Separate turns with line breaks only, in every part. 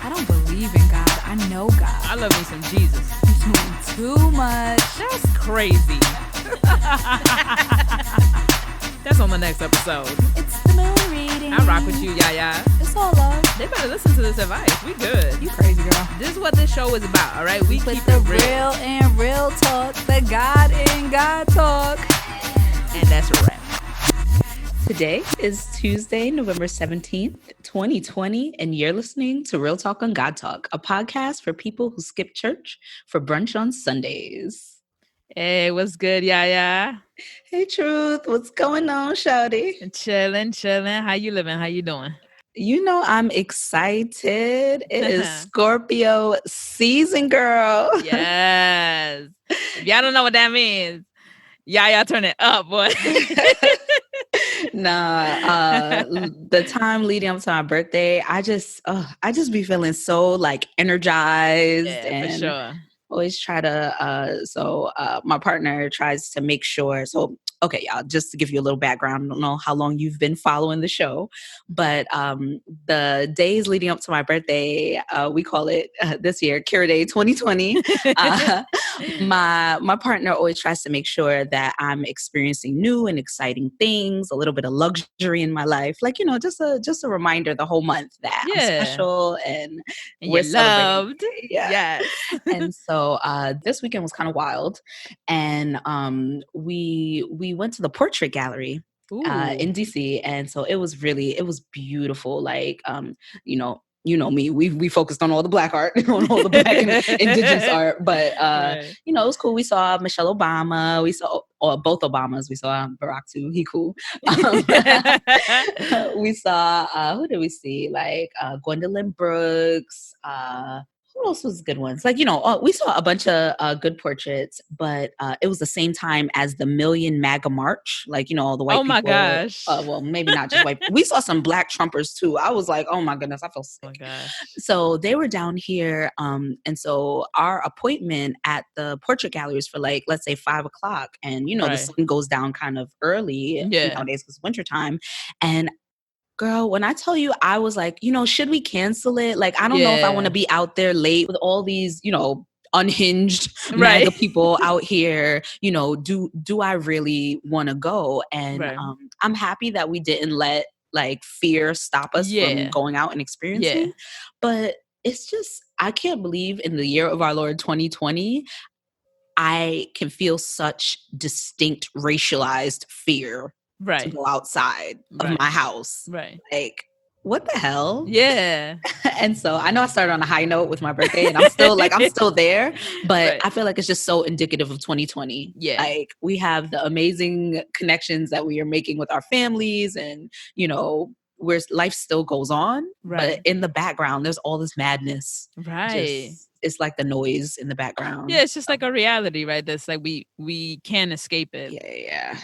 I don't believe in God. I know God.
I love me some Jesus.
You're doing too much.
That's crazy. That's on the next episode.
It's the moon reading.
I rock with you, YaYa.
It's all love.
They better listen to this advice. We good.
You crazy, girl.
This is what this show is about, all right? We
Put
keep
the
it real.
real and real talk, the God in God talk.
And that's a wrap.
Today is Tuesday, November 17th, 2020, and you're listening to Real Talk on Godtalk, a podcast for people who skip church for brunch on Sundays.
Hey, what's good, YaYa?
Hey, Truth, what's going on, shawty?
Chilling. How you living? How you doing?
You know I'm excited. It is Scorpio season, girl.
Yes. If y'all don't know what that means, YaYa turn it up, boy.
The time leading up to my birthday, I just be feeling so like energized.
Yeah,
and
for sure.
Always try to my partner tries to make sure. So okay, y'all, just to give you a little background, I don't know how long you've been following the show, but the days leading up to my birthday, we call it this year Cure Day 2020. My partner always tries to make sure that I'm experiencing new and exciting things, a little bit of luxury in my life, like, you know, just a reminder the whole month that I'm special and
we're loved.
Yeah.
Yes.
And so this weekend was kind of wild, and we went to the portrait gallery in DC, and so it was beautiful. Like you know me, we focused on all the Black art, on all the Black and indigenous art, but right. You know, it was cool. We saw Michelle Obama, we saw both Obamas, we saw Barack too, he cool. We saw who did we see? Like Gwendolyn Brooks, who else was good ones? Like, you know, we saw a bunch of good portraits, but it was the same time as the Million MAGA March. Like, you know, all the white people.
Oh my gosh.
Well, maybe not just white people. We saw some Black Trumpers too. I was like, oh my goodness, I feel sick.
Oh my gosh.
So they were down here. And so our appointment at the portrait gallery is for like, let's say 5 o'clock. And, you know, the sun goes down kind of early nowadays because it's wintertime. And girl, when I tell you, I was like, you know, should we cancel it? Like, I don't know if I want to be out there late with all these, you know, unhinged MAGA people out here. You know, do I really want to go? And I'm happy that we didn't let like fear stop us from going out and experiencing. Yeah. But it's just, I can't believe in the year of our Lord 2020, I can feel such distinct racialized fear. To go outside of my house. Right. Like, what the hell?
Yeah.
And so I know I started on a high note with my birthday, and I'm still there, but I feel like it's just so indicative of 2020. Yeah. Like, we have the amazing connections that we are making with our families, and, you know, where life still goes on. Right. But in the background, there's all this madness.
Right.
It's like the noise in the background.
Yeah, it's just like a reality, right? That's like we can't escape it.
Yeah.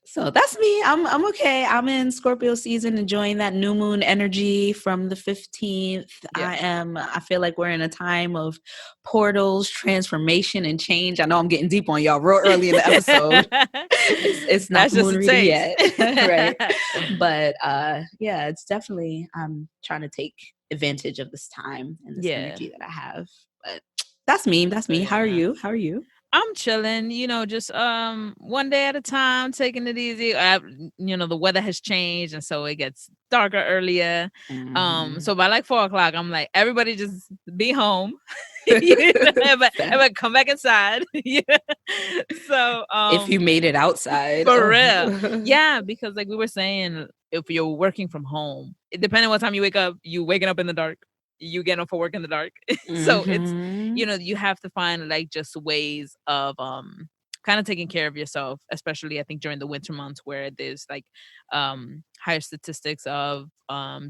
So that's me. I'm okay. I'm in Scorpio season, enjoying that new moon energy from the 15th. Yeah. I feel like we're in a time of portals, transformation, and change. I know I'm getting deep on y'all real early in the episode. It's not the moon reading yet. Right. But yeah, it's definitely, I'm trying to take advantage of this time and this energy that I have. But that's me. How are you?
I'm chilling, you know, just one day at a time, taking it easy. You know, the weather has changed, and so it gets darker earlier. So by like 4 o'clock, I'm like, everybody just be home. Everybody come back inside. So
if you made it outside,
for real, yeah, because like we were saying, if you're working from home, depending on what time you wake up, you waking up in the dark. You get up for work in the dark. So it's, you know, you have to find like just ways of kind of taking care of yourself, especially I think during the winter months where there's like higher statistics of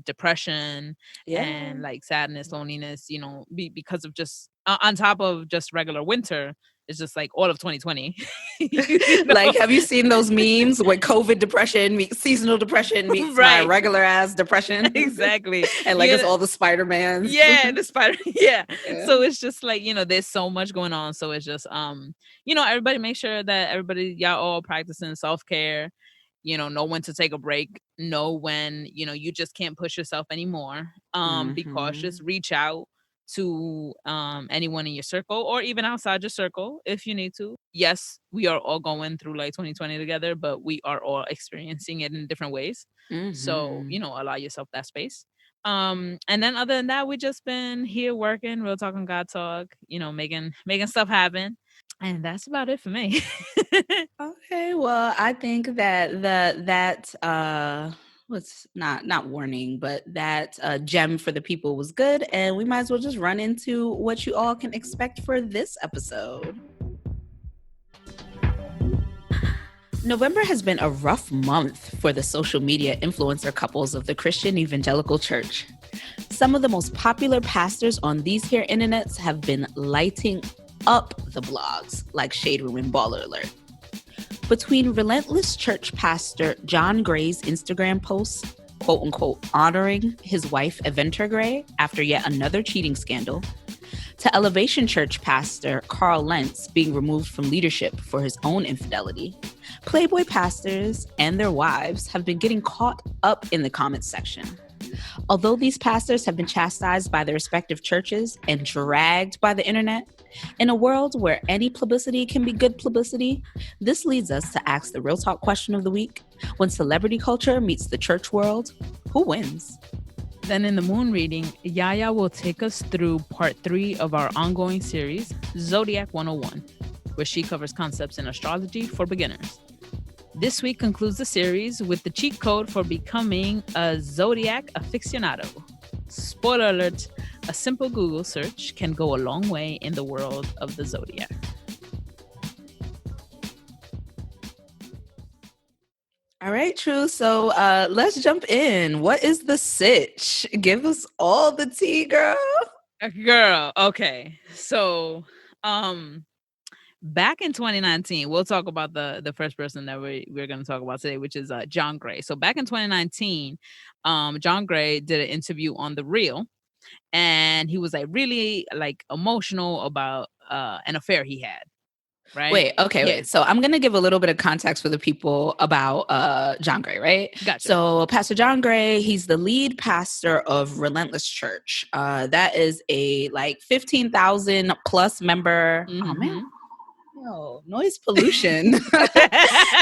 depression and like sadness, loneliness, you know, because of just on top of just regular winter. It's just like all of 2020.
You know? Like, have you seen those memes where COVID depression meets seasonal depression meets my regular ass depression?
Exactly.
And like, it's all the Spider-Mans.
Yeah, the Spider. Yeah. So it's just like, you know, there's so much going on. So it's just, you know, everybody make sure that y'all all practicing self-care. You know when to take a break, know when, you know, you just can't push yourself anymore. Be cautious, reach out. to anyone in your circle or even outside your circle if you need to. Yes, we are all going through like 2020 together, but we are all experiencing it in different ways. So, allow yourself that space. And then other than that, we just been here working, real talk on God Talk, making stuff happen. And that's about it for me.
Okay, well, I think that what's not warning, but that gem for the people was good, and we might as well just run into what you all can expect for this episode. November has been a rough month for the social media influencer couples of the Christian Evangelical Church. Some of the most popular pastors on these here internets have been lighting up the blogs like Shade Room and Baller Alert. Between Relentless church pastor John Gray's Instagram posts, quote unquote, honoring his wife Eventer Gray after yet another cheating scandal, to Elevation Church pastor Carl Lentz being removed from leadership for his own infidelity, Playboy pastors and their wives have been getting caught up in the comments section. Although these pastors have been chastised by their respective churches and dragged by the internet, in a world where any publicity can be good publicity, this leads us to ask the real talk question of the week. When celebrity culture meets the church world, who wins?
Then in the moon reading, YaYa will take us through part 3 of our ongoing series, Zodiac 101, where she covers concepts in astrology for beginners. This week concludes the series with the cheat code for becoming a Zodiac aficionado. Spoiler alert, a simple Google search can go a long way in the world of the Zodiac.
All right, True. So let's jump in. What is the sitch? Give us all the tea, girl.
Girl, okay. So, back in 2019, we'll talk about the first person that we're going to talk about today, which is John Gray. So back in 2019, John Gray did an interview on The Real, and he was like really like emotional about an affair he had. Right?
Wait. So I'm going to give a little bit of context for the people about John Gray, right?
Gotcha.
So Pastor John Gray, he's the lead pastor of Relentless Church. That is a like 15,000 plus member. Mm-hmm. Oh, man. Noise pollution.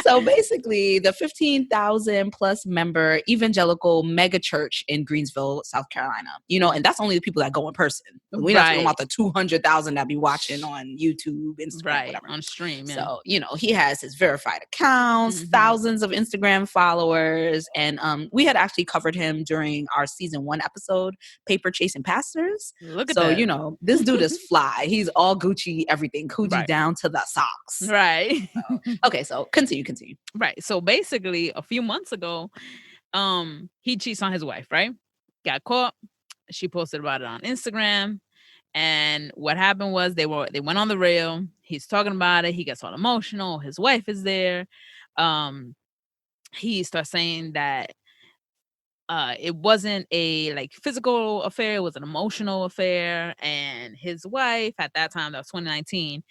So basically the 15,000 plus member evangelical mega church in Greensville, South Carolina, and that's only the people that go in person. We're not talking about the 200,000 that be watching on YouTube, Instagram, whatever.
On stream. Yeah.
So, he has his verified accounts, thousands of Instagram followers. And we had actually covered him during our season 1 episode, Paper Chasing Pastors.
Look at that.
So, this dude is fly. He's all Gucci, everything, Gucci down to the socks.
Right.
So continue.
Right. So basically a few months ago, he cheats on his wife, right? Got caught. She posted about it on Instagram. And what happened was they went on The Real. He's talking about it. He gets all emotional. His wife is there. He starts saying that it wasn't a like physical affair, it was an emotional affair. And his wife at that time, that was 2019,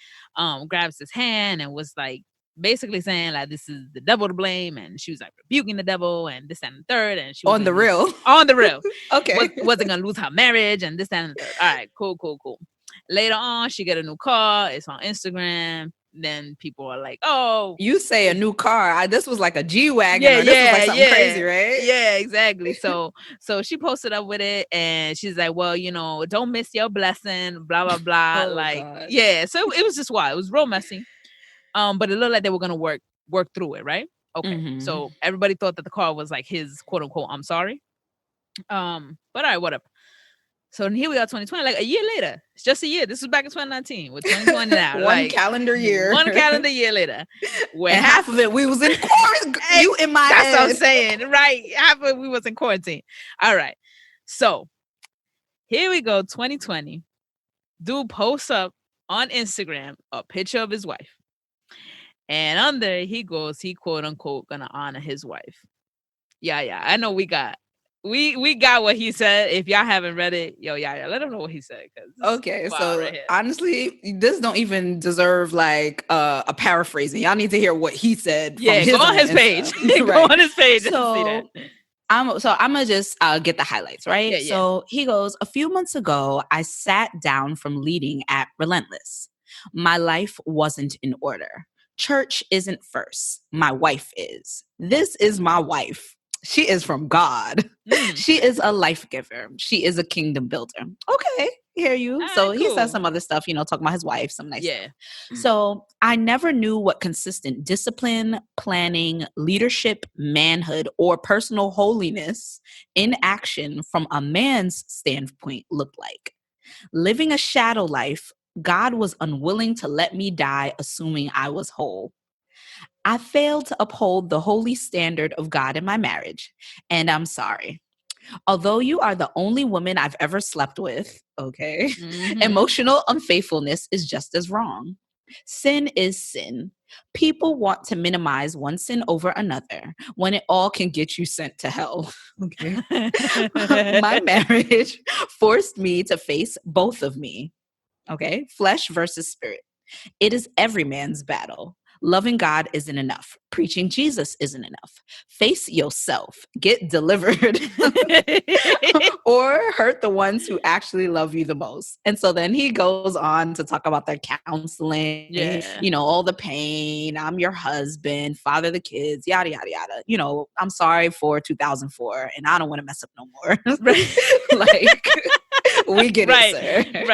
grabs his hand and was like basically saying like this is the devil to blame, and she was like rebuking the devil and this and the third, and she was
on The Real.
Okay. wasn't gonna lose her marriage and this and the third. All right, cool. Later on, she got a new car. It's on Instagram. Then people are like, "Oh,
you say a new car? This was like a G-Wagon. Yeah, this was like something crazy, right?"
Yeah, exactly. So she posted up with it, and she's like, "Well, don't miss your blessing." Blah blah blah. God. Yeah. So it was just wild. It was real messy. But it looked like they were gonna work through it, right? Okay. So everybody thought that the car was like his quote unquote "I'm sorry." But all right, whatever. So here we are, 2020, like a year later. It's just a year. This was back in 2019. We're 2020 now.
One calendar year
later.
Where and half of it we was in quarantine. You in my
That's
head.
what I'm saying, right? Half of it we was in quarantine. All right. So here we go, 2020. Dude posts up on Instagram a picture of his wife. And under he goes, he quote unquote gonna honor his wife. Yeah. I know we got what he said. If y'all haven't read it, YaYa, let them know what he said.
Okay, so right, honestly, this don't even deserve like a paraphrasing. Y'all need to hear what he said.
Yeah, go on his page. Go on his page.
So I'm gonna just get the highlights, right?
Yeah.
So he goes, a few months ago, I sat down from leading at Relentless. My life wasn't in order. Church isn't first. My wife is. This is my wife. She is from God. She is a life giver. She is a kingdom builder. Okay, hear you. So he says some other stuff, talking about his wife, some nice stuff. So I never knew what consistent discipline, planning, leadership, manhood, or personal holiness in action from a man's standpoint looked like. Living a shadow life, God was unwilling to let me die assuming I was whole. I failed to uphold the holy standard of God in my marriage, and I'm sorry. Although you are the only woman I've ever slept with, okay, emotional unfaithfulness is just as wrong. Sin is sin. People want to minimize one sin over another when it all can get you sent to hell. Okay. My marriage forced me to face both of me. Okay. Flesh versus spirit. It is every man's battle. Loving God isn't enough. Preaching Jesus isn't enough. Face yourself. Get delivered. Or hurt the ones who actually love you the most. And so then he goes on to talk about their counseling, all the pain. I'm your husband, father of the kids, yada, yada, yada. I'm sorry for 2004 and I don't want to mess up no more. Like, we get it, sir.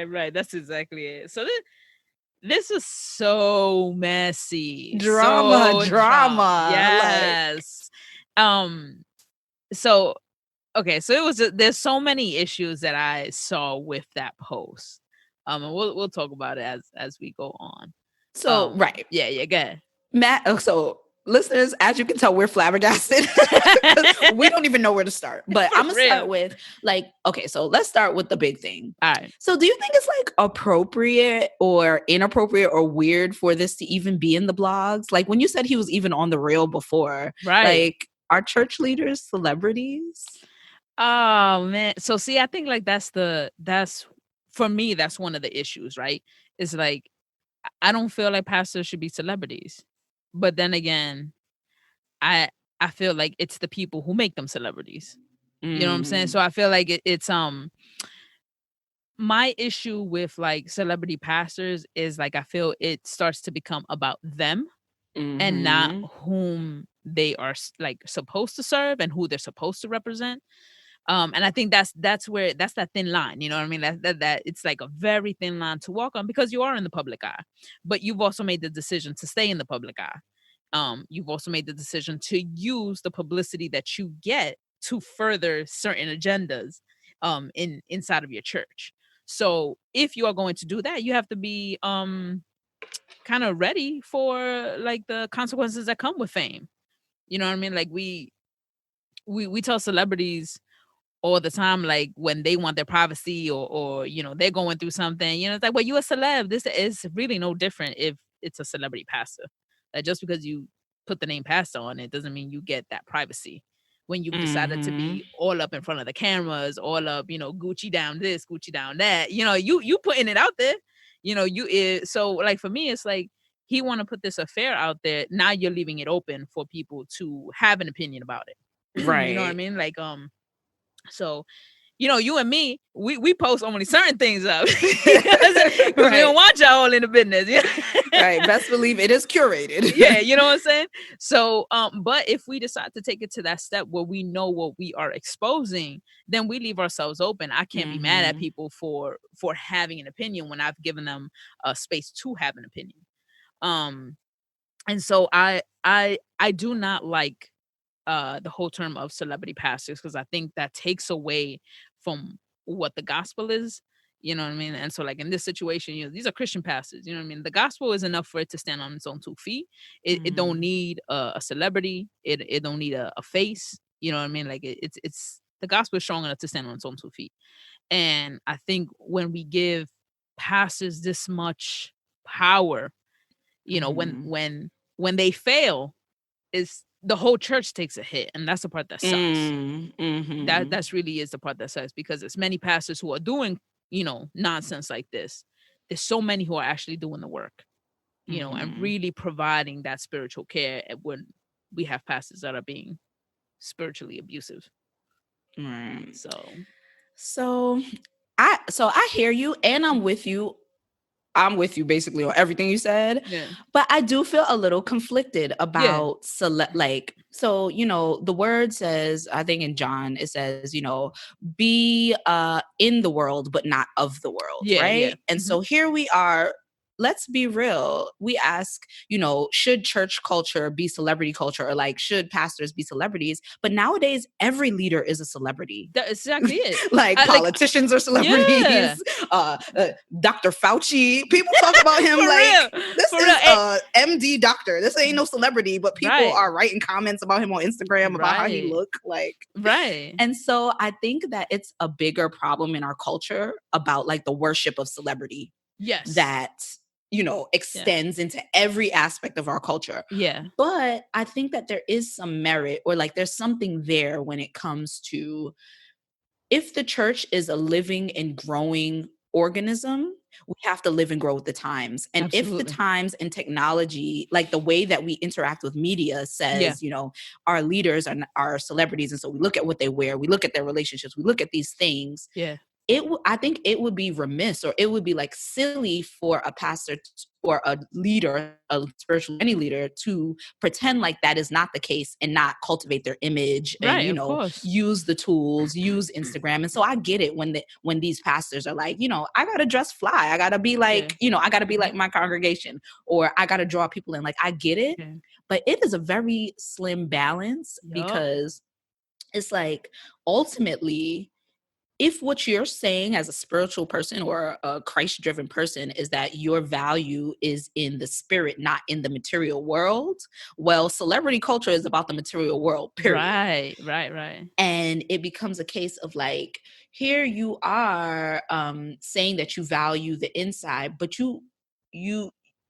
Right. That's exactly it. So this is so messy.
Drama.
Yes. So it was there's so many issues that I saw with that post. And we'll talk about it as we go on.
So right.
Yeah, go ahead.
Matt, so listeners, as you can tell, we're flabbergasted. We don't even know where to start. But I'm gonna start with so let's start with the big thing.
All right.
So do you think it's appropriate or inappropriate or weird for this to even be in the blogs? Like when you said he was even on the rail before,
right?
Are church leaders celebrities?
Oh man. So see, I think that's for me, that's one of the issues, right? It's I don't feel like pastors should be celebrities. But then again, I feel like it's the people who make them celebrities. You know what I'm saying? So I feel like it's my issue with celebrity pastors is I feel it starts to become about them and not whom they are supposed to serve and who they're supposed to represent. And I think that's that thin line, you know what I mean? That it's a very thin line to walk on because you are in the public eye, but you've also made the decision to stay in the public eye. You've also made the decision to use the publicity that you get to further certain agendas inside of your church. So if you are going to do that, you have to be kind of ready for the consequences that come with fame. You know what I mean? We tell celebrities all the time, when they want their privacy or they're going through something, it's well, you a celeb. This is really no different if it's a celebrity pastor. Just because you put the name pastor on it doesn't mean you get that privacy. When you've decided to be all up in front of the cameras, all up, Gucci down this, Gucci down that, you putting it out there, so for me, it's he want to put this affair out there. Now you're leaving it open for people to have an opinion about it.
Right.
You know what I mean? So, you and me, we post only certain things up because we don't want y'all all in the business.
Right. Best believe it is curated.
Yeah, you know what I'm saying? So, but if we decide to take it to that step where we know what we are exposing, then we leave ourselves open. I can't be mad at people for having an opinion when I've given them a space to have an opinion. And so I do not like the whole term of celebrity pastors because I think that takes away from what the gospel is. You know what I mean? And so in this situation, these are Christian pastors. You know what I mean? The gospel is enough for it to stand on its own 2 feet. It don't need a celebrity. It don't need a face. You know what I mean? It's the gospel is strong enough to stand on its own 2 feet. And I think when we give pastors this much power, when they fail, is the whole church takes a hit, and that's the part that sucks. That's really is the part that sucks because it's many pastors who are doing nonsense like this. There's so many who are actually doing the work, and really providing that spiritual care when we have pastors that are being spiritually abusive.
Right.
So
I hear you, and I'm with you. I'm with you basically on everything you said.
Yeah.
But I do feel a little conflicted about so, you know, the word says, I think in John, it says, you know, be in the world, but not of the world. Right.
Yeah.
And so here we are. Let's be real. We ask, you know, should church culture be celebrity culture, or like, should pastors be celebrities? But nowadays, every leader is a celebrity.
That's exactly it.
Like politicians are celebrities. Dr. Fauci, people talk about him like this is MD doctor. This ain't no celebrity, but people are writing comments about him on Instagram about how he look like.
Right.
And so I think that it's a bigger problem in our culture about like the worship of celebrity.
Yes.
That, you know, extends into every aspect of our culture.
Yeah.
But I think that there is some merit, or like there's something there when it comes to, if the church is a living and growing organism, we have to live and grow with the times. And Absolutely. If the times and technology, like the way that we interact with media says, you know, our leaders are celebrities. And so we look at what they wear, we look at their relationships, we look at these things.
Yeah.
I think it would be remiss, or it would be like silly for a pastor or a leader, a spiritual any leader, to pretend like that is not the case and not cultivate their image and, you know, use the tools, use Instagram. And so I get it when these pastors are like, you know, I got to dress fly. I got to be like, you know, I got to be like my congregation, or I got to draw people in. Like, I get it. But it is a very slim balance because it's like, ultimately, if what you're saying as a spiritual person or a Christ-driven person is that your value is in the spirit, not in the material world, well, celebrity culture is about the material world, period.
Right.
And it becomes a case of like, here you are saying that you value the inside, but you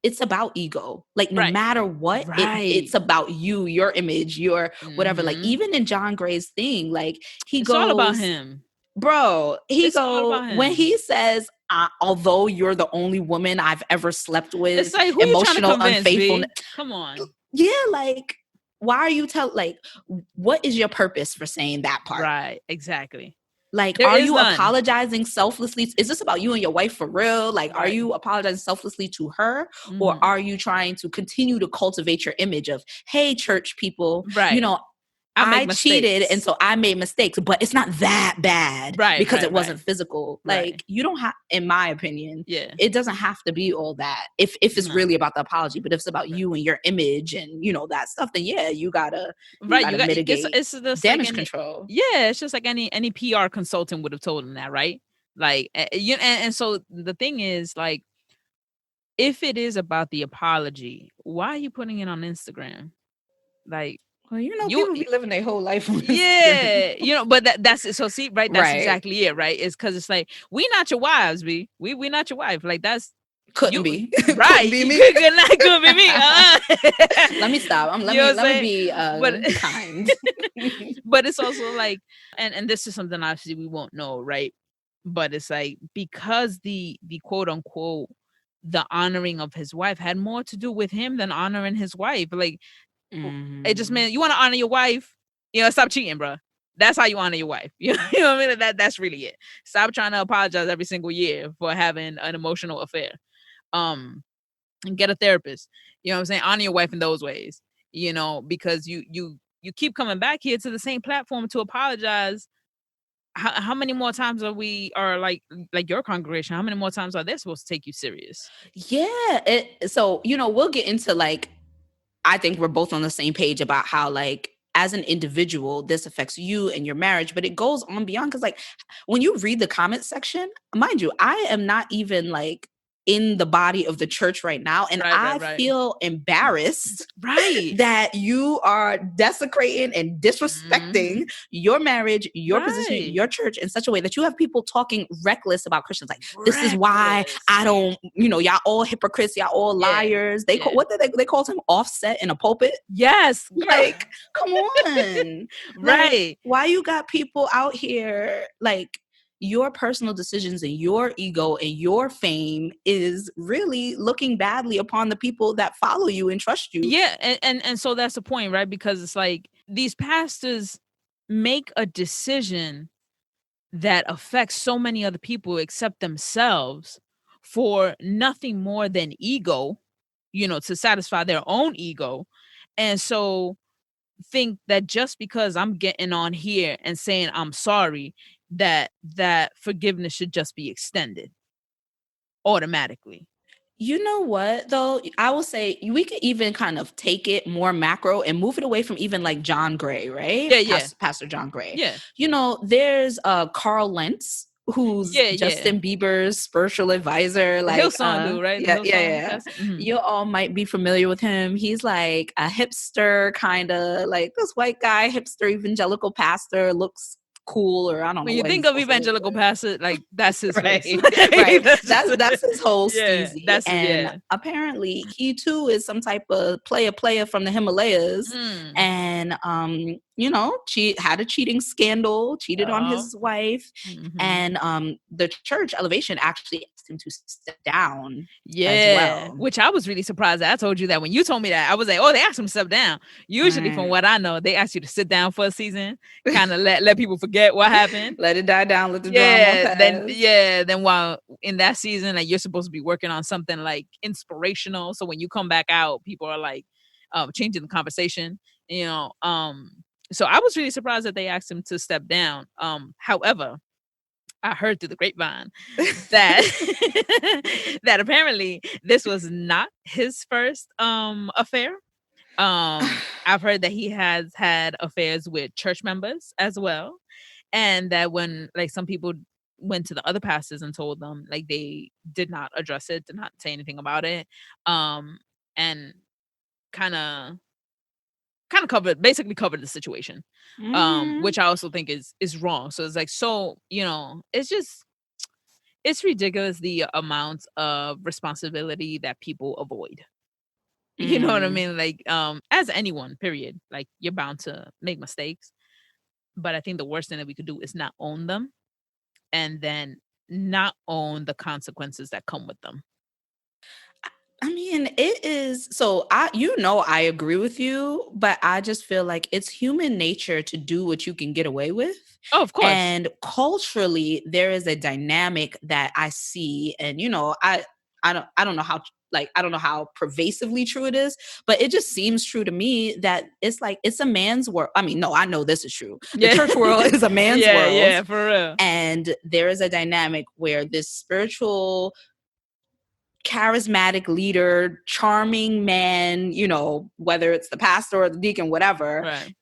it's about ego. Like, no matter what, it's about you, your image, your whatever. Like, even in John Gray's thing, like, it's all
about him.
Bro, when he says, although you're the only woman I've ever slept with,
it's like, who emotional unfaithfulness. Come on.
Yeah, like, why are you what is your purpose for saying that part?
Right, exactly.
Like, are you apologizing selflessly? Is this about you and your wife for real? Like, are you apologizing selflessly to her? Or are you trying to continue to cultivate your image of, hey, church people, you know, I cheated, and so I made mistakes, but it's not that bad, because it wasn't physical. Like, you don't have, in my opinion, it doesn't have to be all that. If it's really about the apology, but if it's about you and your image and, you know, that stuff, then you gotta mitigate it's damage control.
Yeah, it's just like any PR consultant would have told him that, right? Like, and so the thing is, like, if it is about the apology, why are you putting it on Instagram? Like,
well, you know, people be living their whole life on
Instagram. You know, but that's it. So see, right, that's exactly it, right? It's because it's like, we not your wives, B. We not your wife. Like, that's
couldn't be
right.
Couldn't be me.
Couldn't be me.
Let me stop. Let me be kind.
But it's also like, and this is something obviously we won't know, right? But it's like, because the quote unquote the honoring of his wife had more to do with him than honoring his wife. Like, it just meant, you want to honor your wife, you know, stop cheating, bro. That's how you honor your wife. You know what I mean? That's really it. Stop trying to apologize every single year for having an emotional affair. And get a therapist. You know what I'm saying? Honor your wife in those ways. You know, because you keep coming back here to the same platform to apologize. How many more times are like your congregation? How many more times are they supposed to take you serious?
Yeah. So, you know, we'll get into like, I think we're both on the same page about how, like, as an individual, this affects you and your marriage, but it goes on beyond. Because, like, when you read the comment section, mind you, I am not even like in the body of the church right now, and I feel embarrassed that you are desecrating and disrespecting your marriage, your position, your church in such a way that you have people talking reckless about Christians. Like, this is why I don't, you know, y'all all hypocrites, y'all all liars. What did they called him? Offset in a pulpit?
Yes.
Like, come on. Like, why you got people out here like your personal decisions and your ego and your fame is really looking badly upon the people that follow you and trust you.
Yeah, and so that's the point, right? Because it's like these pastors make a decision that affects so many other people except themselves for nothing more than ego, to satisfy their own ego. And so think that just because I'm getting on here and saying I'm sorry, that forgiveness should just be extended automatically.
You know what, though? I will say we could even kind of take it more macro and move it away from even like John Gray, right?
Yeah.
Pastor John Gray.
Yeah.
There's Carl Lentz, who's Justin Bieber's spiritual advisor. Like
Hillsong dude, right?
Yeah.
Mm-hmm.
You all might be familiar with him. He's like a hipster, kind of like this white guy, hipster evangelical pastor, looks cool, or I don't know.
When you think of evangelical pastor, like that's his
right.
right.
That's his whole steezy. Apparently he too is some type of player from the Himalayas, and had a cheating scandal, cheated on his wife, and the church Elevation actually asked him to step down as well.
Which I was really surprised at. I told you that when you told me that. I was like, oh, they asked him to step down. Usually from what I know, they ask you to sit down for a season, kind of let people forget what happened.
Let it die down, let the drama pass.
Then while in that season, like you're supposed to be working on something like inspirational. So when you come back out, people are like changing the conversation, So I was really surprised that they asked him to step down. However, I heard through the grapevine that that apparently this was not his first affair. I've heard that he has had affairs with church members as well, and that when like some people went to the other pastors and told them, like they did not address it, did not say anything about it, and kind of basically covered the situation, which I also think is wrong. So it's like, it's ridiculous the amount of responsibility that people avoid. You know what I mean? Like, as anyone, period. Like you're bound to make mistakes, but I think the worst thing that we could do is not own them, and then not own the consequences that come with them.
I mean, it is. So I agree with you, but I just feel like it's human nature to do what you can get away with.
Oh, of course.
And culturally, there is a dynamic that I see, and I don't know how. Like, I don't know how pervasively true it is, but it just seems true to me that it's like, it's a man's world. I mean, no, I know this is true. The church world is a man's world.
Yeah, for real.
And there is a dynamic where this spiritual, charismatic leader, charming man, whether it's the pastor or the deacon, whatever,
right,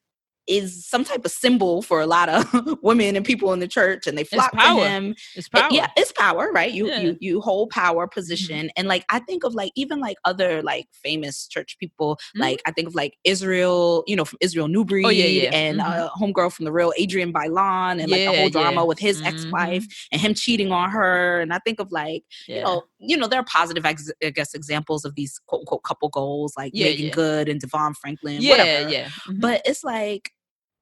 is some type of symbol for a lot of women and people in the church, and they flock to him.
It's power.
It's power, right? You hold power position. And like, I think of like, even like other like famous church people, like I think of like Israel, from Israel New Breed, and homegirl from The Real, Adrian Bailon, and like the whole drama with his ex-wife and him cheating on her. And I think of like, there are positive, I guess, examples of these quote unquote couple goals, like Megan Good and Devon Franklin, whatever. But it's like,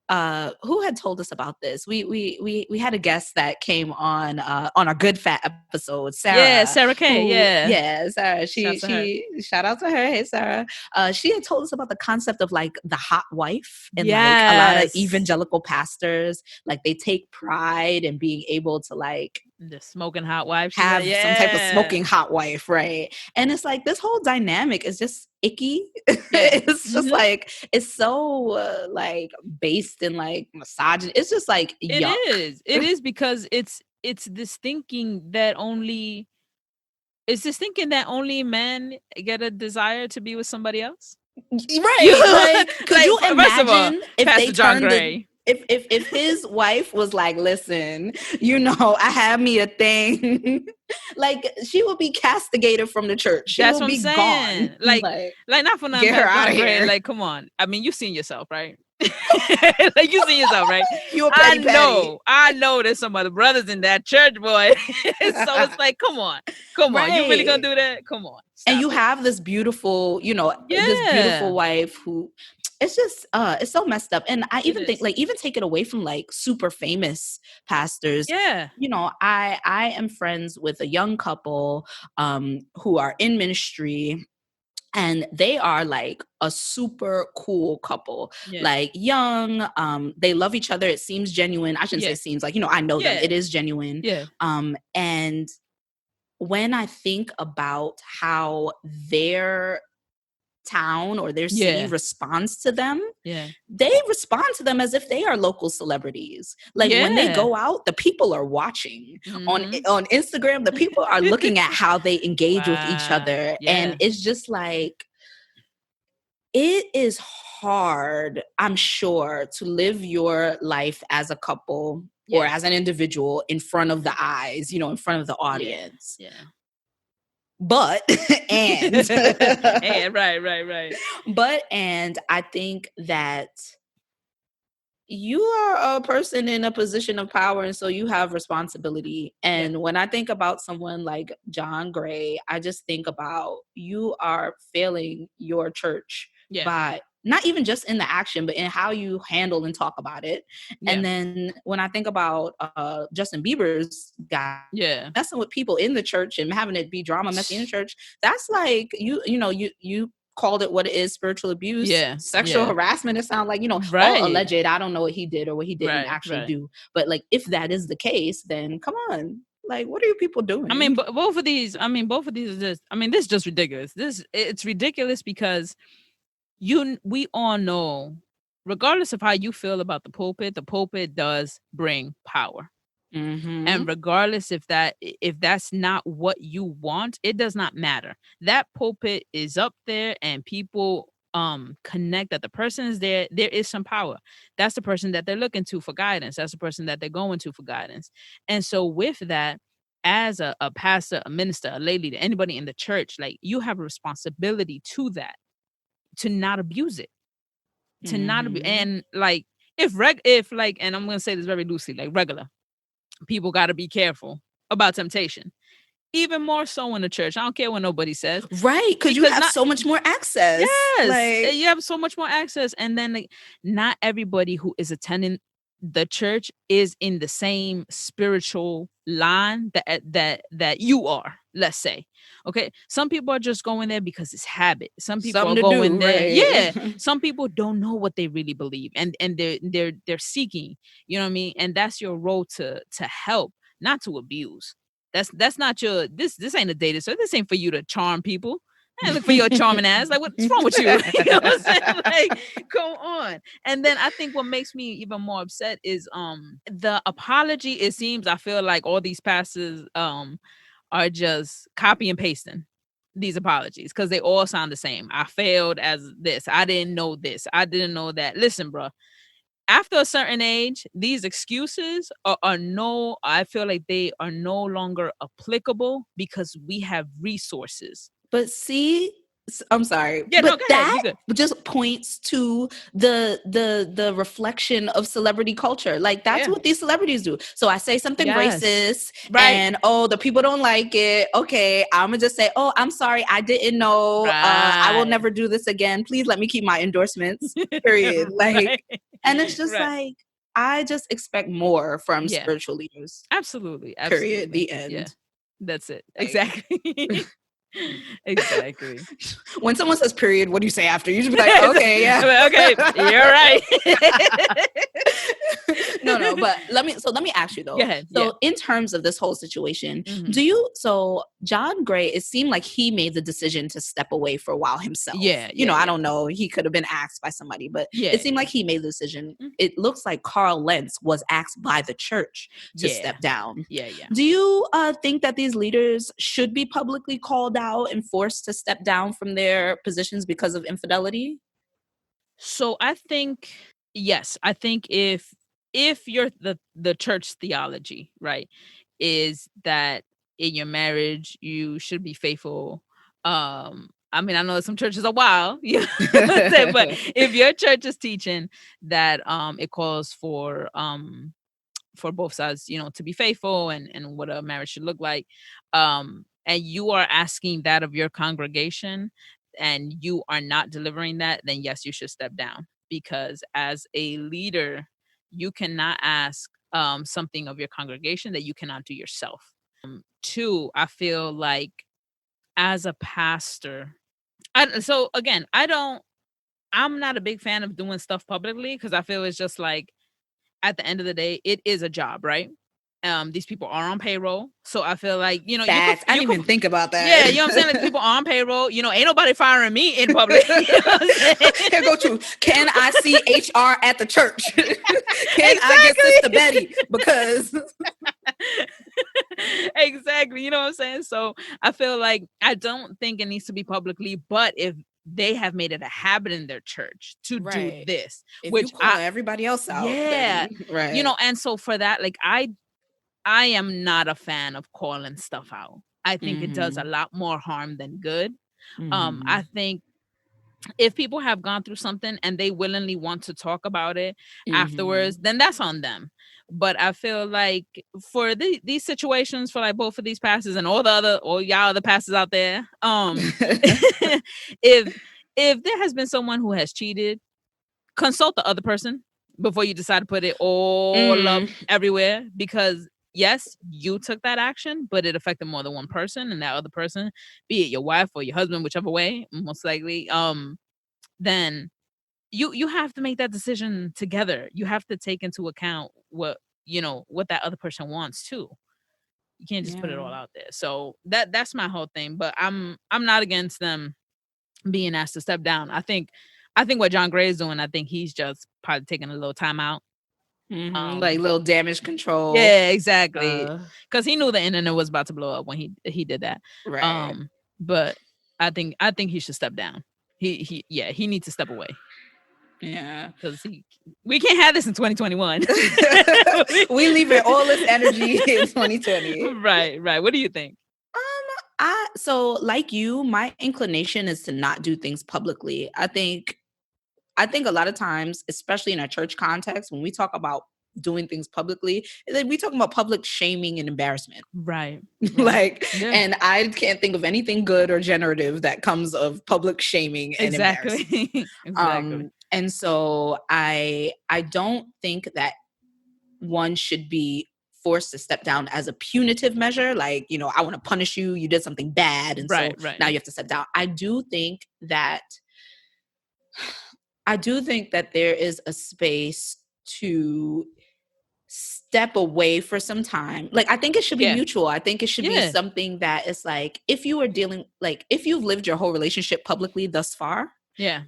who had told us about this? We had a guest that came on our Good Fat episode, Sarah.
Yeah, Sarah K.
Sarah. She shout out to her. Hey, Sarah. She had told us about the concept of like the hot wife, and like a lot of evangelical pastors, like they take pride in being able to like
the smoking hot wife,
have some type of smoking hot wife, right? And it's like this whole dynamic is just icky. It's just like, it's so like based in like misogyny. It's just like yuck.
It is because it's this thinking that only men get a desire to be with somebody else,
right? Like, could you imagine if
Pastor
they
John
turned
Gray,
if his wife was like, listen, I have me a thing, like she would be castigated from the church. She
That's
would be
gone. Like not for nothing.
Get her out of here.
Like, come on. I mean, you've seen yourself, right? Like you seen yourself, right? I know there's some other brothers in that church, boy. So it's like, come on, you really gonna do that? Come on.
And you have this beautiful, this beautiful wife who, it's just it's so messed up. And I even think like even take it away from like super famous pastors.
Yeah.
You know, I am friends with a young couple who are in ministry. And they are like a super cool couple, like young. They love each other. It seems genuine. I shouldn't say seems, like, you know, I know them. It is genuine. And when I think about how their town or their city responds to them, they respond to them as if they are local celebrities. Like when they go out, the people are watching. On Instagram, the people are looking at how they engage with each other. And it's just like, it is hard, I'm sure, to live your life as a couple or as an individual in front of the eyes, you know, in front of the audience. But and
right.
But and I think that you are a person in a position of power, and so you have responsibility. And when I think about someone like John Gray, I just think about you are failing your church by not even just in the action, but in how you handle and talk about it. And then when I think about Justin Bieber's guy messing with people in the church and having it be drama messy in the church, that's like you know, you called it what it is, spiritual abuse, sexual harassment. It sounds like, you know, all alleged. I don't know what he did or what he didn't actually do. But like, if that is the case, then come on. Like, what are you people doing?
I mean, both of these are just, I mean, this is just ridiculous. It's ridiculous because we all know, regardless of how you feel about the pulpit does bring power. And regardless if that's not what you want, it does not matter. That pulpit is up there and people connect that the person is there. There is some power. That's the person that they're looking to for guidance. That's the person that they're going to for guidance. And so with that, as a pastor, a minister, a lay leader, anybody in the church, like, you have a responsibility to that, to not abuse it, to not abuse. And like, if like, and I'm going to say this very loosely, like regular people got to be careful about temptation, even more so in the church. I don't care what nobody says,
right? Because you have so much more access.
Yes, like, you have so much more access. And then like, not everybody who is attending the church is in the same spiritual line that you are, let's say. Okay, some people are just going there because it's habit. Some people are going there, some people don't know what they really believe, and they're seeking, you know what I mean? And that's your role to help, not to abuse. That's not your, this ain't a data, so this ain't for you to charm people. And look for your charming ass. Like, what's wrong with you? You know what I'm saying? Like, go on. And then I think what makes me even more upset is the apology. It seems, I feel like all these pastors are just copy and pasting these apologies because they all sound the same. I failed as this. I didn't know this. I didn't know that. Listen, bro. After a certain age, these excuses I feel like they are no longer applicable because we have resources.
But see, I'm sorry, but that just points to the reflection of celebrity culture. Like, that's what these celebrities do. So I say something racist, and the people don't like it. Okay, I'm gonna just say, oh, I'm sorry, I didn't know. I will never do this again. Please let me keep my endorsements. Period. Like, and it's just like, I just expect more from spiritual leaders.
Absolutely.
Period. The end.
Yeah. That's it. Exactly. Exactly.
When someone says period, what do you say after? You should be like, okay, yeah.
Okay, you're right.
No, but let me ask you though.
Go ahead.
So in terms of this whole situation, so John Gray, it seemed like he made the decision to step away for a while himself. You know, I don't know. He could have been asked by somebody, but it seemed like he made the decision. It looks like Carl Lentz was asked by the church to step down. Do you think that these leaders should be publicly called out and forced to step down from their positions because of infidelity?
So I think, yes, I think if you're the church theology, right, is that in your marriage you should be faithful. I mean, I know some churches are wild, but if your church is teaching that it calls for both sides, you know, to be faithful and what a marriage should look like, and you are asking that of your congregation, and you are not delivering that, then yes, you should step down, because as a leader, you cannot ask something of your congregation that you cannot do yourself. Two, I feel like as a pastor, I'm not a big fan of doing stuff publicly, because I feel it's just like, at the end of the day, it is a job, right? These people are on payroll, so I feel like, you know,
I didn't even think about that.
Yeah, you know what I'm saying? Like, people are on payroll. You know, ain't nobody firing me in public. You know what I'm saying?
Here go to, can I see HR at the church? Can I get Sister Betty? Because
exactly, you know what I'm saying? So I feel like I don't think it needs to be publicly, but if they have made it a habit in their church to do this,
if
which
you call everybody else out,
then,
right?
You know, and so for that, like I am not a fan of calling stuff out. I think it does a lot more harm than good. I think if people have gone through something and they willingly want to talk about it afterwards, then that's on them. But I feel like for these situations, for like both of these pastors and all y'all other pastors out there, if there has been someone who has cheated, consult the other person before you decide to put it all up everywhere, because yes, you took that action, but it affected more than one person, and that other person, be it your wife or your husband, whichever way, most likely, then you have to make that decision together. You have to take into account what that other person wants too. You can't just put it all out there. So that's my whole thing. But I'm not against them being asked to step down. I think what John Gray is doing, I think he's just probably taking a little time out.
Like little damage control.
Yeah, exactly. Because he knew the internet was about to blow up when he did that.
Right.
But I think he should step down. He needs to step away.
Yeah.
Because we can't have this in 2021.
We leaving all this energy in 2020.
Right. What do you think?
So like you, my inclination is to not do things publicly. I think a lot of times, especially in a church context, when we talk about doing things publicly, we talk about public shaming and embarrassment.
Right.
And I can't think of anything good or generative that comes of public shaming and embarrassment.
Exactly.
And so I don't think that one should be forced to step down as a punitive measure. Like, you know, I want to punish you. You did something bad. And so now you have to step down. I do think that there is a space to step away for some time. Like, I think it should be mutual. I think it should be something that is like, if you've lived your whole relationship publicly thus far. Yeah.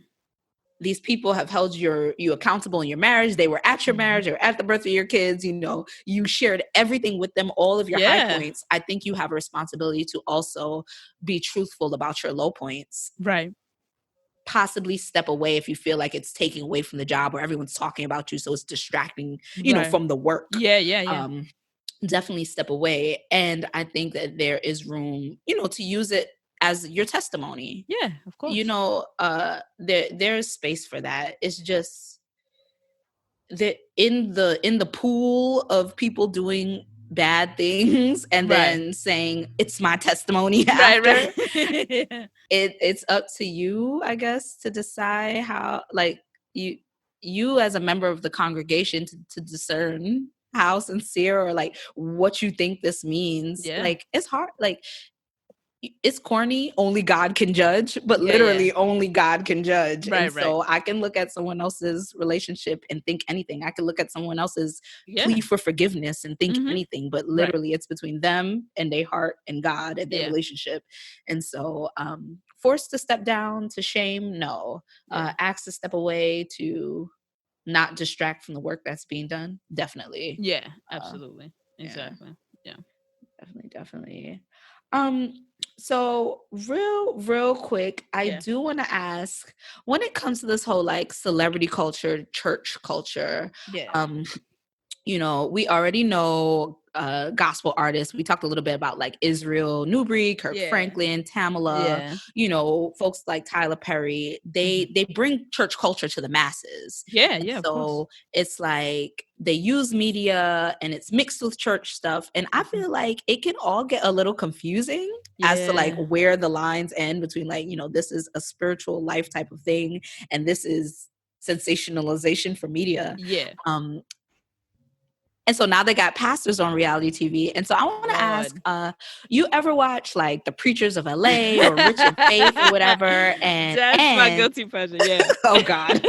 These people have held you accountable in your marriage. They were at your marriage or at the birth of your kids. You know, you shared everything with them, all of your high points. I think you have a responsibility to also be truthful about your low points. Right. Possibly step away if you feel like it's taking away from the job or everyone's talking about you, so it's distracting, you know, from the work. Yeah. Definitely step away. And I think that there is room, you know, to use it as your testimony. Yeah, of course. You know, there's space for that. It's just that in the pool of people doing bad things and then saying it's my testimony after. It's up to you, I guess, to decide how, like, you as a member of the congregation to discern how sincere or like what you think this means. Like, it's hard. Like, it's corny, only God can judge, but literally only God can judge. So I can look at someone else's relationship and think anything. I can look at someone else's plea for forgiveness and think anything, but literally it's between them and their heart and God and their relationship. And so forced to step down to shame, no. Asked to step away to not distract from the work that's being done, definitely.
Yeah, absolutely. Exactly. Yeah.
Definitely. So real quick, I do want to ask, when it comes to this whole like celebrity culture, church culture, you know, we already know gospel artists. We talked a little bit about like Israel Newbury, Kirk Franklin, Tamala, you know, folks like Tyler Perry. They bring church culture to the masses. So it's like they use media and it's mixed with church stuff. And I feel like it can all get a little confusing as to like where the lines end between like, you know, this is a spiritual life type of thing and this is sensationalization for media. And so now they got pastors on reality TV. And so I want to ask, you ever watch like The Preachers of LA or Rich and Faith or whatever? And
that's my guilty pleasure.
Oh God.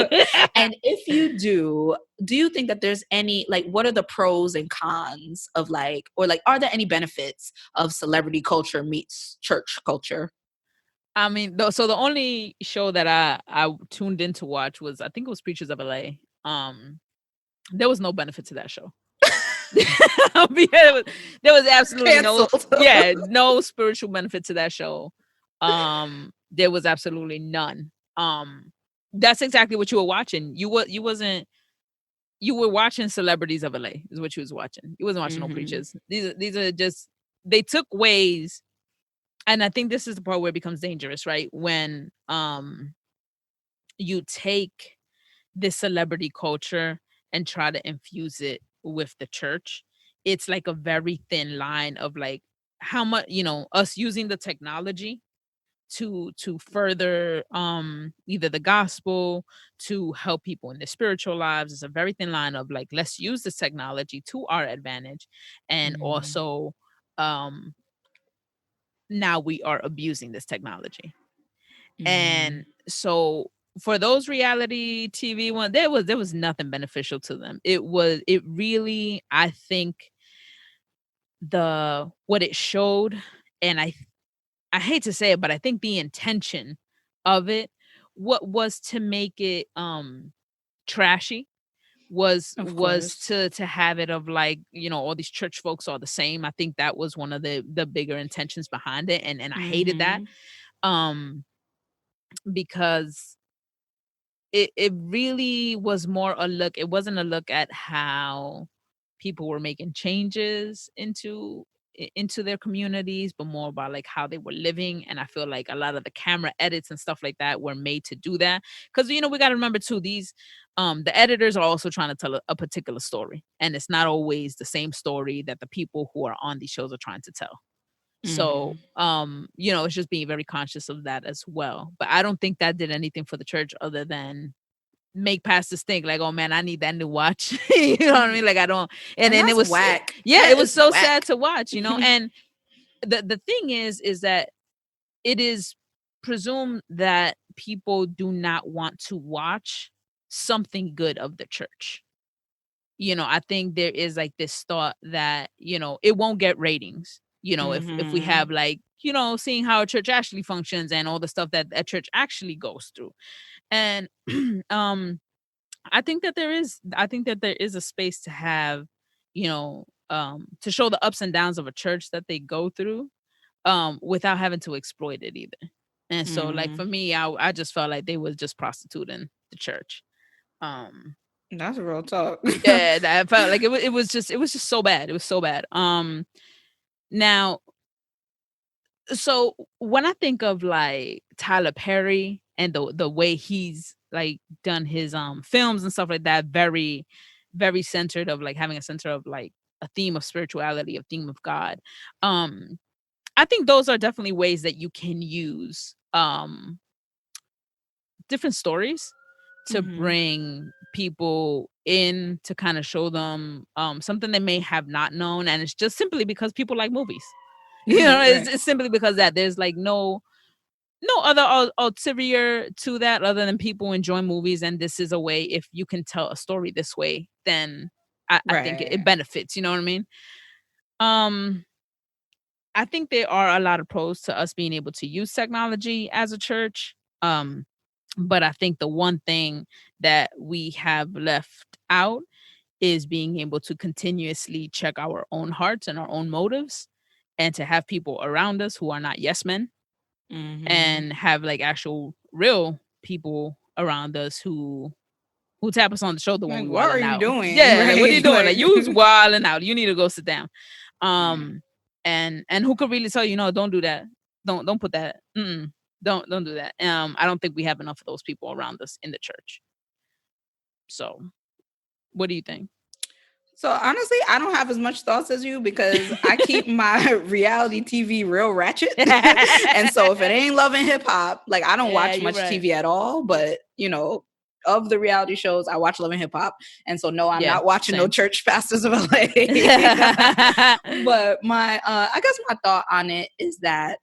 And if you do you think that there's any, like, what are the pros and cons of like, or like, are there any benefits of celebrity culture meets church culture?
I mean, so the only show that I tuned in to watch was, I think it was Preachers of LA. There was no benefit to that show. There was absolutely no spiritual benefit to that show. There was absolutely none. That's exactly what you were watching. You were watching Celebrities of LA is what you was watching. You wasn't watching no preachers. These are just, they took ways, and I think this is the part where it becomes dangerous, right? When you take this celebrity culture and try to infuse it with the church. It's like a very thin line of like how much, you know, us using the technology to further either the gospel, to help people in their spiritual lives. It's a very thin line of like, let's use this technology to our advantage, and also now we are abusing this technology. And so for those reality TV ones, there was nothing beneficial to them. It really, I think what it showed, and I hate to say it, but I think the intention of it, what was to make it trashy, was to have it of like, you know, all these church folks are the same. I think that was one of the bigger intentions behind it, and I hated that because it really was more a look. It wasn't a look at how people were making changes into their communities, but more about like how they were living. And I feel like a lot of the camera edits and stuff like that were made to do that, because, you know, we got to remember too, these the editors are also trying to tell a particular story, and it's not always the same story that the people who are on these shows are trying to tell. So, you know, it's just being very conscious of that as well. But I don't think that did anything for the church other than make pastors think like, oh man, I need that new watch. You know what I mean? Like, I don't, and then it was
whack.
It was so sad to watch, you know. And the thing is that it is presumed that people do not want to watch something good of the church. You know, I think there is like this thought that, you know, it won't get ratings. You know, if we have like, you know, seeing how a church actually functions and all the stuff that a church actually goes through. And I think that there is a space to have, you know, to show the ups and downs of a church that they go through, without having to exploit it either. And so like for me, I just felt like they was just prostituting the church.
That's real talk.
Yeah, I felt like it was just so bad. It was so bad. Now, so when I think of like Tyler Perry and the way he's like done his films and stuff like that, very, very centered of like having a center of like a theme of spirituality, a theme of God. I think those are definitely ways that you can use different stories to bring people in, to kind of show them something they may have not known. And it's just simply because people like movies. You know, it's simply because that there's like no other ulterior to that other than people enjoy movies. And this is a way, if you can tell a story this way, then I think it benefits. You know what I mean? I think there are a lot of pros to us being able to use technology as a church. But I think the one thing that we have left out is being able to continuously check our own hearts and our own motives, and to have people around us who are not yes men, and have like actual real people around us who who tap us on the shoulder when we
what are
you
out. Doing?
Yeah, right? Like, what are you doing? Like, you was wilding out. You need to go sit down. And who could really tell you, no, don't do that. Don't put that. Don't do that. I don't think we have enough of those people around us in the church. So, what do you think?
So honestly, I don't have as much thoughts as you because I keep my reality TV real ratchet. And so if it ain't Love and Hip Hop, like I don't watch much TV at all, but you know, of the reality shows, I watch Love and Hip Hop. And so no, I'm not watching no Church Pastors of LA. But my I guess my thought on it is that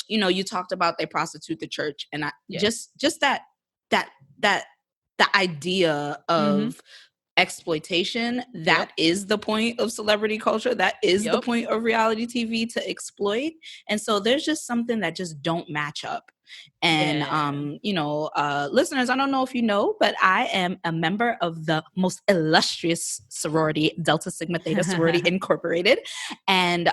you know, you talked about they prostitute the church, and just that the idea of exploitation, that is the point of celebrity culture, that is the point of reality TV, to exploit. And so there's just something that just don't match up. And you know, listeners, I don't know if you know, but I am a member of the most illustrious sorority, Delta Sigma Theta Sorority Incorporated. And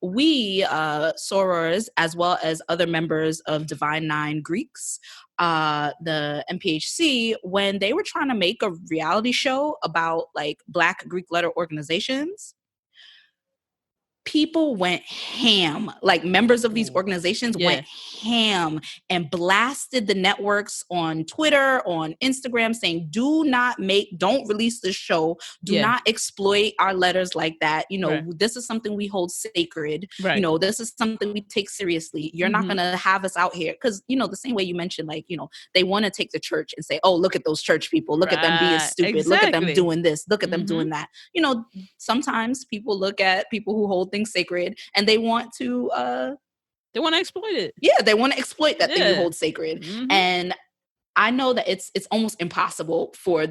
we sorors, as well as other members of Divine Nine Greeks, the MPHC, when they were trying to make a reality show about like Black Greek letter organizations, people went ham. Like members of these organizations went ham and blasted the networks on Twitter, on Instagram, saying, don't release this show. Do not exploit our letters like that. You know, this is something we hold sacred. You know, this is something we take seriously. You're not going to have us out here. Because, you know, the same way you mentioned, like, you know, they want to take the church and say, oh, look at those church people. Look at them being stupid. Look at them doing this. Look at them doing that. You know, sometimes people look at people who hold things sacred and they want to
exploit it.
Yeah, they want to exploit that thing you hold sacred. And I know that it's almost impossible for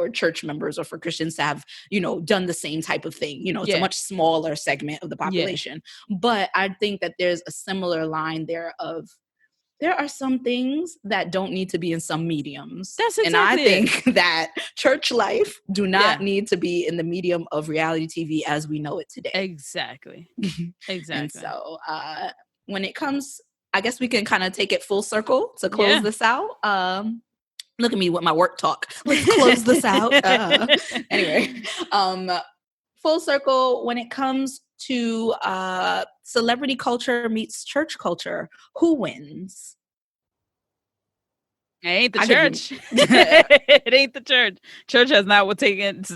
church members or for Christians to have, you know, done the same type of thing. You know, it's a much smaller segment of the population. But I think that there's a similar line there of there are some things that don't need to be in some mediums.
That's exactly
And I think that church life do not need to be in the medium of reality TV as we know it today.
Exactly.
And so when it comes, I guess we can kind of take it full circle to close this out. Look at me with my work talk. Let's close this out. Anyway, full circle when it comes to celebrity culture meets church culture, who wins?
It ain't the church. It ain't the church. Church has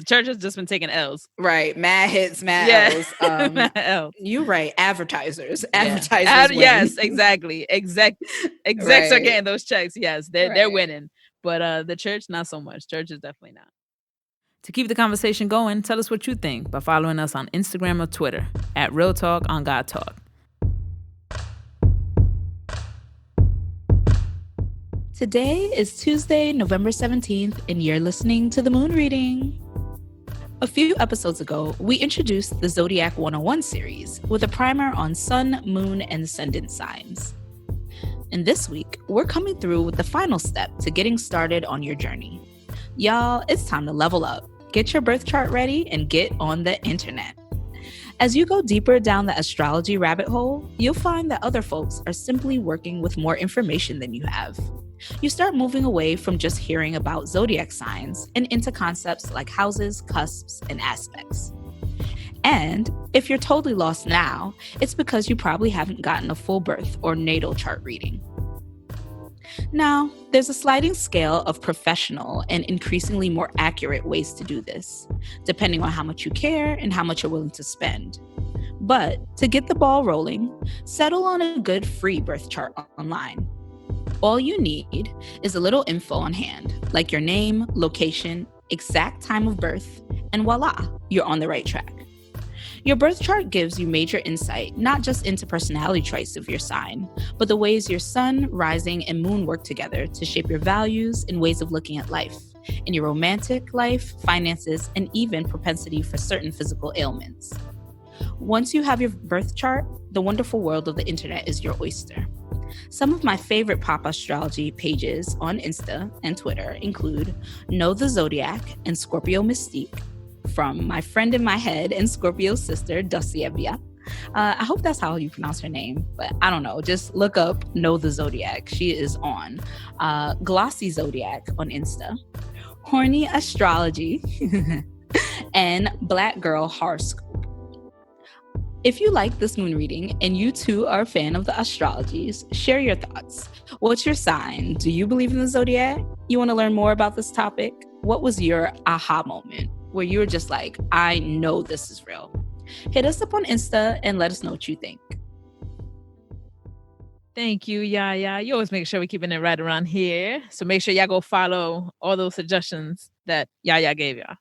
church has just been taking L's.
Right. Mad hits, mad L's.
Mad L's.
You're right. Advertisers. Advertisers win.
Yes, exactly. Execs are getting those checks. Yes, they're winning. But the church, not so much. Church is definitely not. To keep the conversation going, tell us what you think by following us on Instagram or Twitter at Real Talk on Godtalk.
Today is Tuesday, November 17th, and you're listening to The Moon Reading. A few episodes ago, we introduced the Zodiac 101 series with a primer on sun, moon, and ascendant signs. And this week, we're coming through with the final step to getting started on your journey. Y'all, it's time to level up. Get your birth chart ready and get on the internet. As you go deeper down the astrology rabbit hole, you'll find that other folks are simply working with more information than you have. You start moving away from just hearing about zodiac signs and into concepts like houses, cusps, and aspects. And if you're totally lost now, it's because you probably haven't gotten a full birth or natal chart reading. Now, there's a sliding scale of professional and increasingly more accurate ways to do this, depending on how much you care and how much you're willing to spend. But to get the ball rolling, settle on a good free birth chart online. All you need is a little info on hand, like your name, location, exact time of birth, and voila, you're on the right track. Your birth chart gives you major insight, not just into personality traits of your sign, but the ways your sun, rising, and moon work together to shape your values and ways of looking at life, in your romantic life, finances, and even propensity for certain physical ailments. Once you have your birth chart, the wonderful world of the internet is your oyster. Some of my favorite pop astrology pages on Insta and Twitter include Know the Zodiac and Scorpio Mystique, from my friend in my head and Scorpio sister, Dosievia, I hope that's how you pronounce her name, but I don't know. Just look up Know the Zodiac. She is on Glossy Zodiac on Insta, Horny Astrology, and Black Girl Horoscope. If you like this moon reading and you too are a fan of the astrologies, share your thoughts. What's your sign? Do you believe in the zodiac? You want to learn more about this topic? What was your aha moment where you were just like, I know this is real? Hit us up on Insta and let us know what you think.
Thank you, YaYa. You always make sure we're keeping it right around here. So make sure y'all go follow all those suggestions that YaYa gave y'all.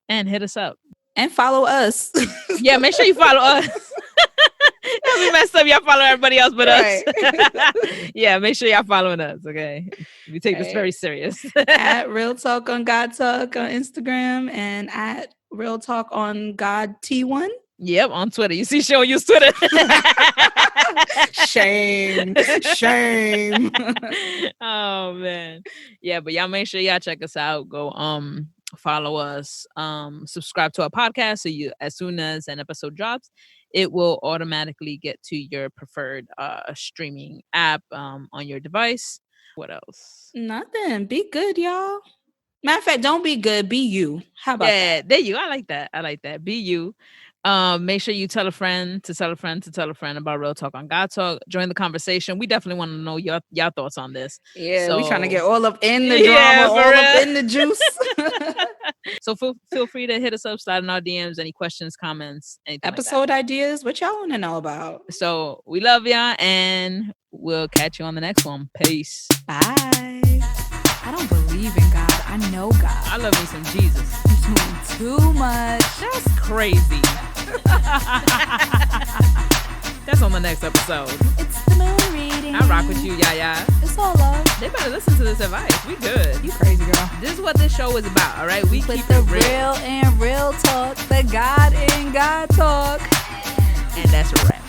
And hit us up.
And follow us.
Yeah, make sure you follow us. We messed up. Y'all follow everybody else but us. Yeah, make sure y'all following us, okay? We take this very serious.
At Real Talk on Godtalk on Instagram and at Real Talk on God T1.
Yep, on Twitter. You see, she don't use Twitter.
Shame.
Oh man. Yeah, but y'all make sure y'all check us out. Go follow us, subscribe to our podcast, so you, as soon as an episode drops, it will automatically get to your preferred streaming app on your device. What else?
Nothing. Be good, y'all. Matter of fact, don't be good, be you. How about that?
There you. I like that. Be you. Make sure you tell a friend to tell a friend to tell a friend about Real Talk on Godtalk. Join the conversation. We definitely want to know your thoughts on this.
Yeah, so, we trying to get all up in the drama, all up in the juice.
So feel free to hit us up, slide in our DMs, any questions, comments,
episode ideas, what y'all want to know about.
So we love y'all, and we'll catch you on the next one. Peace.
Bye.
I don't believe in God. I know God.
I love me some Jesus.
You're doing too much.
That's crazy. That's on the next episode.
It's the moon reading.
I rock with you, YaYa.
It's all love.
They better listen to this advice. We good.
You crazy girl.
This is what this show is about, all right? We
put
keep
the
it real
and real talk, the God in God talk.
And that's a wrap.